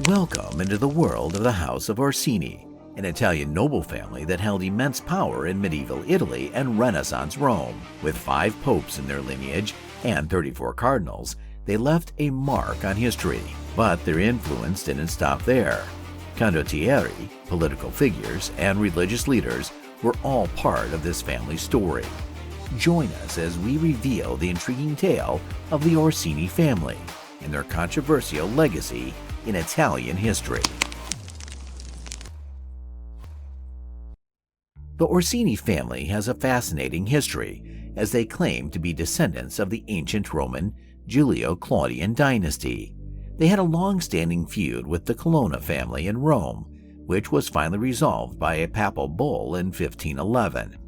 Welcome into the world of the House of Orsini, an Italian noble family that held immense power in medieval Italy and Renaissance Rome. With 5 popes in their lineage and 34 cardinals, they left a mark on history. But their influence didn't stop there. Condottieri, political figures, and religious leaders were all part of this family story. Join us as we reveal the intriguing tale of the Orsini family and their controversial legacy in Italian history. The Orsini family has a fascinating history, as they claim to be descendants of the ancient Roman Julio-Claudian Dynasty. They had a long-standing feud with the Colonna family in Rome, which was finally resolved by a papal bull in 1511.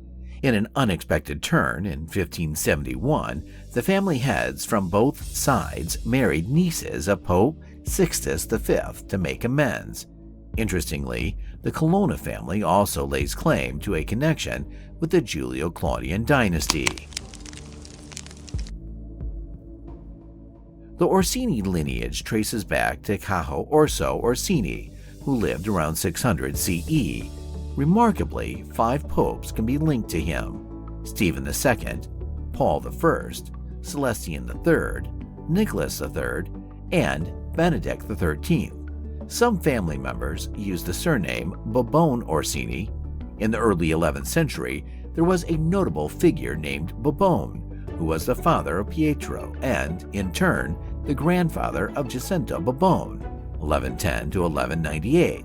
In an unexpected turn in 1571, the family heads from both sides married nieces of Pope Sixtus V to make amends. Interestingly, the Colonna family also lays claim to a connection with the Julio-Claudian Dynasty. The Orsini lineage traces back to Cajo Orso Orsini, who lived around 600 CE. Remarkably, 5 popes can be linked to him: Stephen II, Paul I, Celestine III, Nicholas III, and Benedict XIII. Some family members used the surname Bobone Orsini. In the early 11th century, there was a notable figure named Bobone, who was the father of Pietro and, in turn, the grandfather of Jacinto Bobone, 1110 to 1198.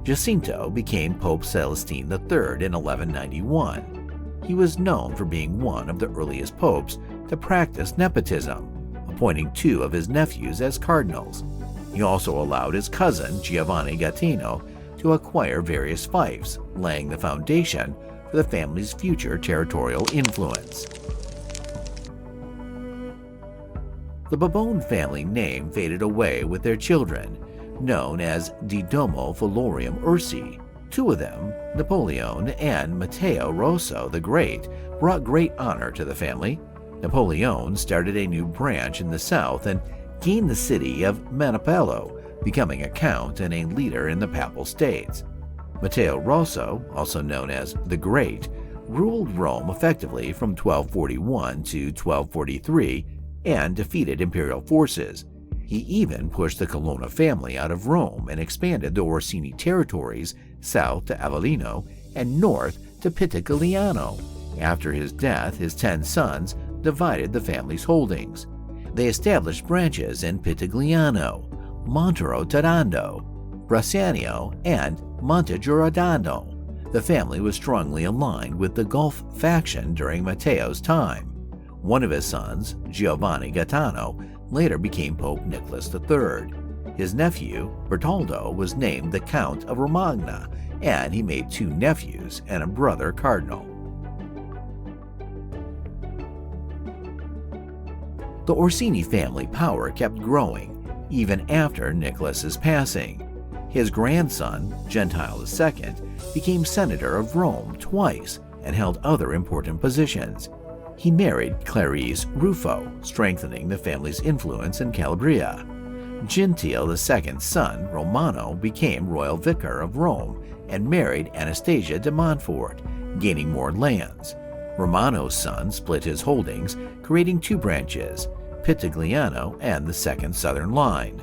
Jacinto became Pope Celestine III in 1191. He was known for being one of the earliest popes to practice nepotism, appointing 2 of his nephews as cardinals. He also allowed his cousin Giovanni Gaetano to acquire various fiefs, laying the foundation for the family's future territorial influence. The Bobone family name faded away with their children, known as Di Domo Florium Ursi. 2 of them, Napoleon and Matteo Rosso the Great, brought great honor to the family. Napoleon started a new branch in the south and gained the city of Manipello, becoming a count and a leader in the Papal States. Matteo Rosso, also known as the Great, ruled Rome effectively from 1241 to 1243 and defeated imperial forces. He even pushed the Colonna family out of Rome and expanded the Orsini territories south to Avellino and north to Pitigliano. After his death, his 10 sons divided the family's holdings. They established branches in Pitigliano, Montero Tadando, Bracciano, and Montegiordano. The family was strongly aligned with the Gulf faction during Matteo's time. One of his sons, Giovanni Gaetano, later became Pope Nicholas III. His nephew, Bertoldo, was named the Count of Romagna, and he made 2 nephews and a brother cardinal. The Orsini family power kept growing, even after Nicholas's passing. His grandson, Gentile II, became senator of Rome twice and held other important positions. He married Clarice Ruffo, strengthening the family's influence in Calabria. Gentile II's son, Romano, became royal vicar of Rome and married Anastasia de Montfort, gaining more lands. Romano's son split his holdings, creating 2 branches, Pitigliano and the Second Southern Line.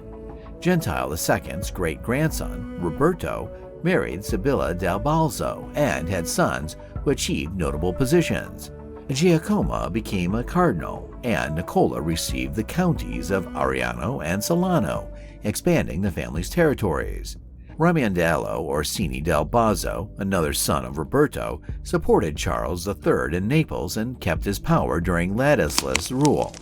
Gentile II's great-grandson, Roberto, married Sibylla del Balzo and had sons who achieved notable positions. Giacomo became a cardinal, and Nicola received the counties of Ariano and Solano, expanding the family's territories. Raimondo Orsini del Bazzo, another son of Roberto, supported Charles III in Naples and kept his power during Ladislas' rule.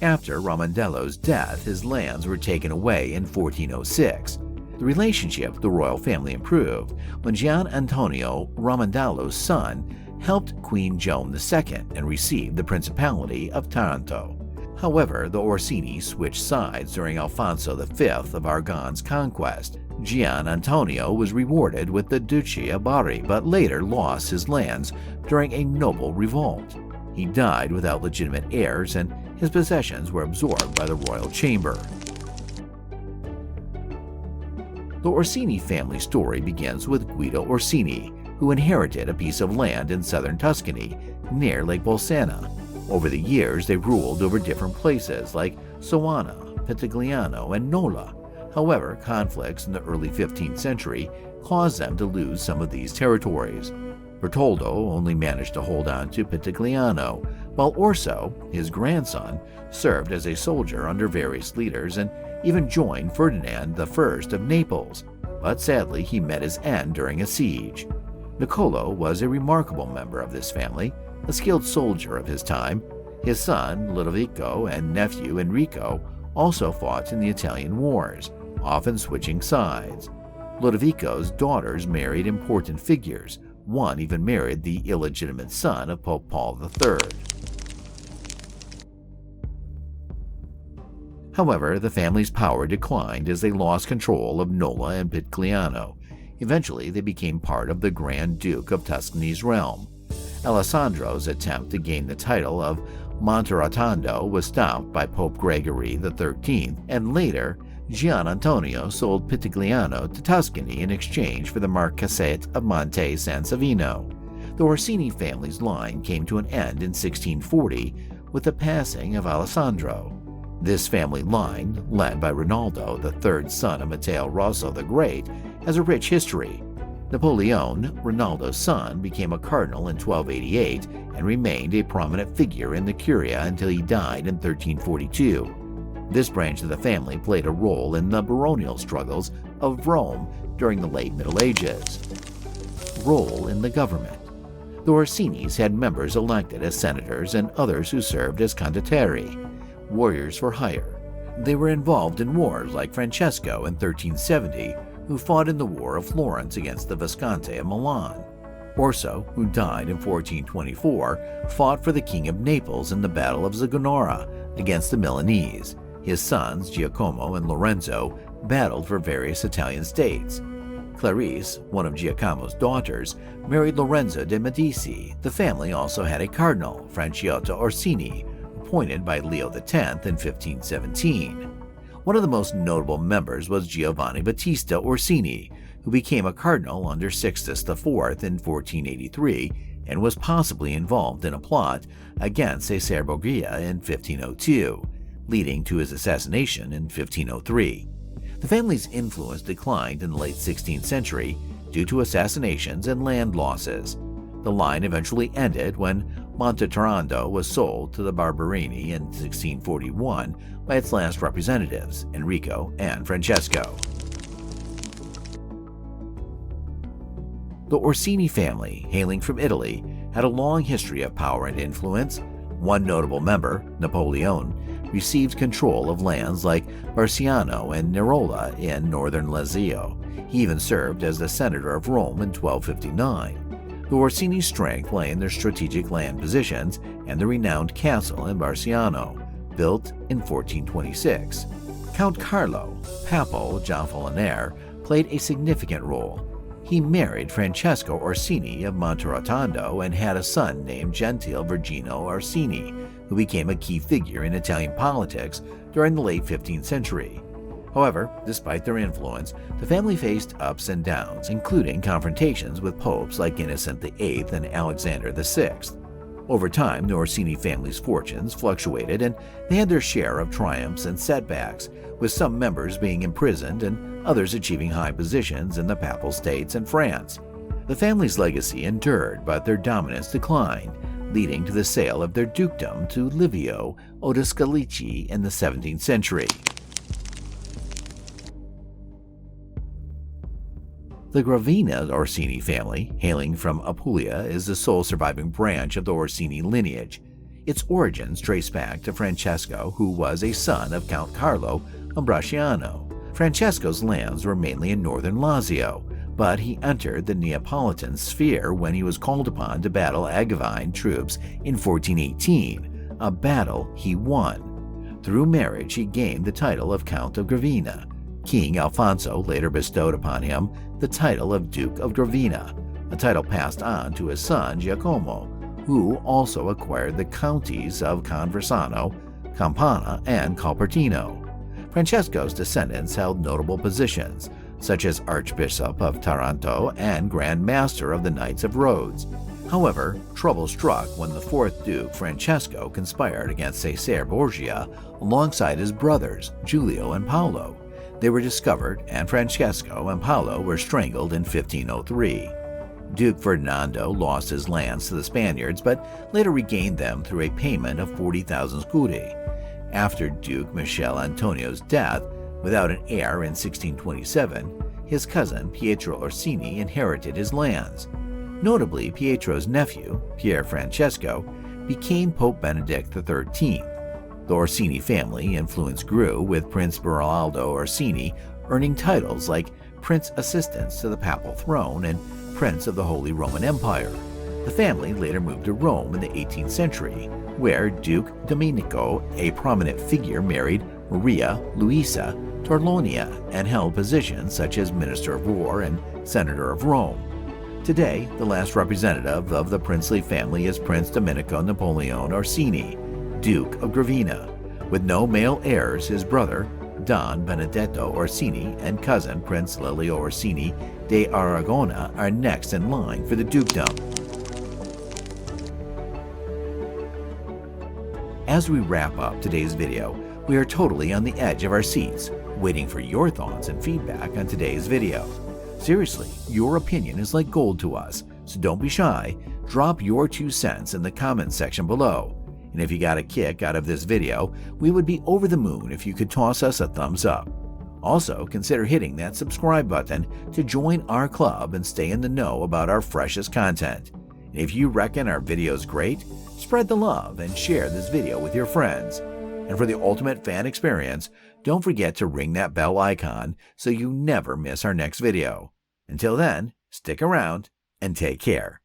After Raimondo's death, his lands were taken away in 1406. The relationship with the royal family improved when Gian Antonio, Raimondolo's son, helped Queen Joan II and received the Principality of Taranto. However, the Orsini switched sides during Alfonso V of Aragon's conquest. Gian Antonio was rewarded with the Duchy of Bari, but later lost his lands during a noble revolt. He died without legitimate heirs, and his possessions were absorbed by the royal chamber. The Orsini family story begins with Guido Orsini, who inherited a piece of land in southern Tuscany near Lake Bolsena. Over the years, they ruled over different places like Soana, Pitigliano, and Nola. However, conflicts in the early 15th century caused them to lose some of these territories. Bertoldo only managed to hold on to Pitigliano, while Orso, his grandson, served as a soldier under various leaders and even joined Ferdinand I of Naples, but sadly he met his end during a siege. Niccolo was a remarkable member of this family, a skilled soldier of his time. His son, Ludovico, and nephew, Enrico, also fought in the Italian wars, often switching sides. Ludovico's daughters married important figures. One even married the illegitimate son of Pope Paul III. However, the family's power declined as they lost control of Nola and Pitigliano. Eventually, they became part of the Grand Duke of Tuscany's realm. Alessandro's attempt to gain the title of Monterotondo was stopped by Pope Gregory XIII, and later, Gian Antonio sold Pitigliano to Tuscany in exchange for the Marquisate of Monte San Savino. The Orsini family's line came to an end in 1640 with the passing of Alessandro. This family line, led by Rinaldo, the third son of Matteo Rosso the Great, has a rich history. Napoleon, Rinaldo's son, became a cardinal in 1288 and remained a prominent figure in the Curia until he died in 1342. This branch of the family played a role in the baronial struggles of Rome during the late Middle Ages. Role in the government. The Orsinis had members elected as senators and others who served as condottieri, warriors for hire. They were involved in wars like Francesco in 1370, who fought in the War of Florence against the Visconti of Milan. Orso, who died in 1424, fought for the King of Naples in the Battle of Zagonora against the Milanese. His sons, Giacomo and Lorenzo, battled for various Italian states. Clarice, one of Giacomo's daughters, married Lorenzo de' Medici. The family also had a cardinal, Franciotto Orsini, appointed by Leo X in 1517. One of the most notable members was Giovanni Battista Orsini, who became a cardinal under Sixtus IV in 1483 and was possibly involved in a plot against Cesare Borgia in 1502, leading to his assassination in 1503. The family's influence declined in the late 16th century due to assassinations and land losses. The line eventually ended when Monterotondo was sold to the Barberini in 1641 by its last representatives, Enrico and Francesco. The Orsini family, hailing from Italy, had a long history of power and influence. One notable member, Napoleon, received control of lands like Barciano and Nirola in northern Lazio. He even served as the senator of Rome in 1259. The Orsini's strength lay in their strategic land positions and the renowned castle in Barciano, built in 1426. Count Carlo, papal Gonfalonier, played a significant role. He married Francesco Orsini of Monterotondo and had a son named Gentile Virgino Orsini, who became a key figure in Italian politics during the late 15th century. However, despite their influence, the family faced ups and downs, including confrontations with popes like Innocent VIII and Alexander VI. Over time, the Orsini family's fortunes fluctuated and they had their share of triumphs and setbacks, with some members being imprisoned and others achieving high positions in the Papal States and France. The family's legacy endured, but their dominance declined, leading to the sale of their dukedom to Livio Odescalchi in the 17th century. The Gravina Orsini family, hailing from Apulia, is the sole surviving branch of the Orsini lineage. Its origins trace back to Francesco, who was a son of Count Carlo of Bracciano. Francesco's lands were mainly in northern Lazio, but he entered the Neapolitan sphere when he was called upon to battle Angevine troops in 1418, a battle he won. Through marriage, he gained the title of Count of Gravina. King Alfonso later bestowed upon him the title of Duke of Gravina, a title passed on to his son Giacomo, who also acquired the counties of Conversano, Campana, and Calpertino. Francesco's descendants held notable positions, such as Archbishop of Taranto and Grand Master of the Knights of Rhodes. However, trouble struck when the fourth Duke Francesco conspired against Cesare Borgia alongside his brothers, Giulio and Paolo. They were discovered, and Francesco and Paolo were strangled in 1503. Duke Ferdinando lost his lands to the Spaniards, but later regained them through a payment of 40,000 scudi. After Duke Michele Antonio's death, without an heir in 1627, his cousin Pietro Orsini inherited his lands. Notably, Pietro's nephew, Pier Francesco, became Pope Benedict XIII. The Orsini family influence grew, with Prince Beraldo Orsini earning titles like Prince Assistant to the Papal Throne and Prince of the Holy Roman Empire. The family later moved to Rome in the 18th century, where Duke Domenico, a prominent figure, married Maria Luisa Torlonia and held positions such as Minister of War and Senator of Rome. Today, the last representative of the princely family is Prince Domenico Napoleon Orsini, Duke of Gravina. With no male heirs, his brother, Don Benedetto Orsini, and cousin Prince Lelio Orsini de Aragona are next in line for the dukedom. As we wrap up today's video, we are totally on the edge of our seats, waiting for your thoughts and feedback on today's video. Seriously, your opinion is like gold to us, so don't be shy. Drop your 2 cents in the comments section below. And if you got a kick out of this video, we would be over the moon if you could toss us a thumbs up. Also, consider hitting that subscribe button to join our club and stay in the know about our freshest content. And if you reckon our video's great, spread the love and share this video with your friends. And for the ultimate fan experience, don't forget to ring that bell icon so you never miss our next video. Until then, stick around and take care.